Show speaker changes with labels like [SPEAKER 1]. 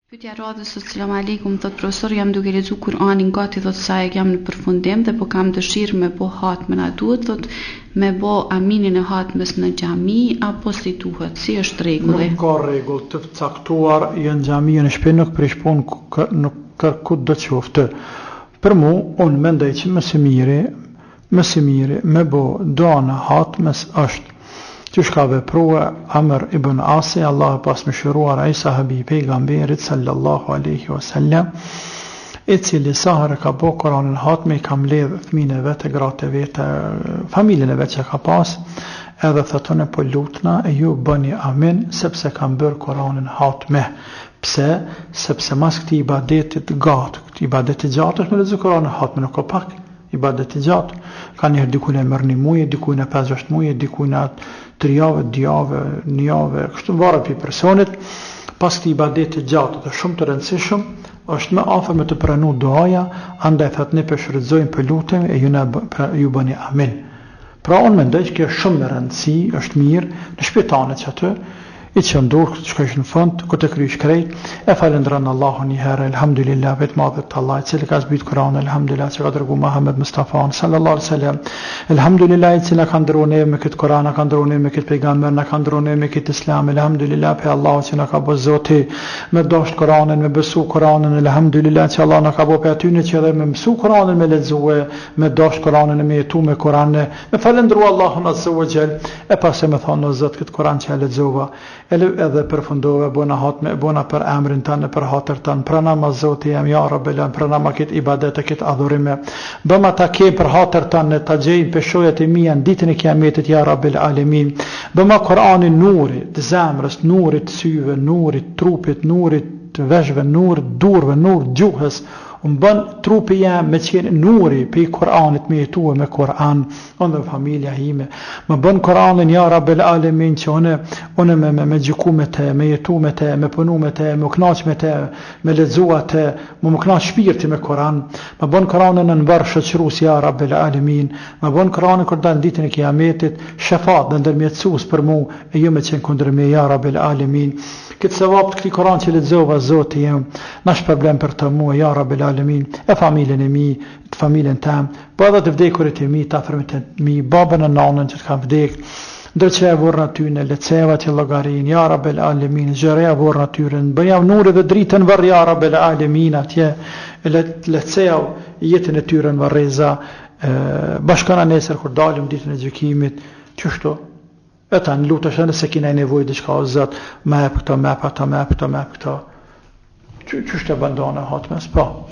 [SPEAKER 1] Pyetja radhës, selam aleikum, thot profesor, jam duke lexuar Kur'anin gati, thot sa e jam në përfundim dhe po kam dëshirë me bo hatmën, a duhet thot me bo aminin e hatmës në xhami apo si duhet, si është rregulli?
[SPEAKER 2] Nuk ka rregull të caktuar, janë xhamia në shtëpi nuk prish punë nuk kërkut do qoftë. Për mu, unë mendoj që më së miri me bo doa në hatmës është që shka veprua Amr ibn Asi, Allah pas më shëruar ai sahabi pejgamberit sallallahu alaihi wasallam, i cili sa herë ka bo Kur'anin hatme, i kam ledh fëmijën e vet, gratë e vet, familjen e vet që ka pas, edhe thotone po lutna e ju bëni amin sepse kam bërë Kur'anin hatme. Pse? Sepse mas këtij ibadetit gjatë është me lexu Kur'anin hatme, nuk ka pak ibadet i gjatë. Ka njëherë dikujnë e merr 1 muaj, dikujnë e 5-6 muaj, dikujnë 3 javë, 2 javë, 1 javë, kështu varet për personit. Pas këtij ibadeti gjatë dhe shumë të rëndësishëm, është më afër me të pranu duaja, andaj thot ne shfrytëzojmë për lutjen e ju bëni amin. Pra unë mendoj që kjo është shumë e rëndësi, është mirë në shpitalet që aty i që ndurë, që shkësh në fund, ku të krysh krejt, e falendran Allahun një herë, elhamdulillah, vetë madhët të Allah, cili ka zbyt Kur'an, elhamdulillah, që ka dërgu Muhammed Mustafa, sallallahu alaihi wasallam, elhamdulillah, i cila ka ndërru neve me këtë Kur'an, ka ndërru neve me këtë pejgamber, na ka ndërru neve me këtë Islam, elhamdulillah, pe Allah që na ka bo zoti, me dasht Kur'anin, me besu Kur'anin, elhamdulillah, që Allah na ka bo pe atyne që edhe me mësu Kur'anin, me lexue, me dasht Kur'anin, me jetu me Kur'anin, me falendru Allahun azza wa jall, e pas e me thonë në zot këtë Kur'an që e lexova, edhe përfundove, bona hatme, bona për emrin tanë, për hatër tanë, prana ma Zoti jam, ja Rabbela, prana ma këtë ibadet, këtë adhurime, bëma ta ke për hatër tanë, ta gjejnë peshojat e mija në ditën e kiametit, ja Rabbel Alemin, bëma Kur'anin nurit, zemrës, nurit syve, nurit trupit, nurit veshve, nurit durve, nurit gjuhës, unë bën trupi jam me qenë nuri për Kur'anit, me jetua me Kur'an, unë dhe familja hime, më bën Kur'anin, ja Rabbel Alemin, që unë me gjiku me te, me jetu me te, me punu me te, me knaq me te, me lexua te, me knaq shpirti me Kur'an, më bën Kur'anin në varë shëqrus, ja Rabbel Alemin, më bën Kur'anin kër dalë ditën e kiametit, shefat dhe ndërmjetësus për mu, e ju me qenë kundër me, ja Rabbel Alemin, këtë sevap të këti Kur'an që lexova Zoti jem, nash problem për të mua, ja Rabbel Alemin, e familjen e mi, të familjen tem, po edhe të vdekurit e mi, të afërmit e mi, babën e nanën që të kam vdek, ndërqe e vorë natyne, leceva që logarin, ja Rabbel Alemin, gjëreja vorë natyren, bëja nuri dhe dritën vërë, ja Rabbel Alemin, atje, leceva jetën e tyren vërreza, bashkana nesër kur dalim ditën e gjykimit, qështu, e ta në lutë është nëse kina e nevoj dhe qka o zëtë, me e për këto, me e për këto, me e për këto, qështë e bëndonë e hatmes, po.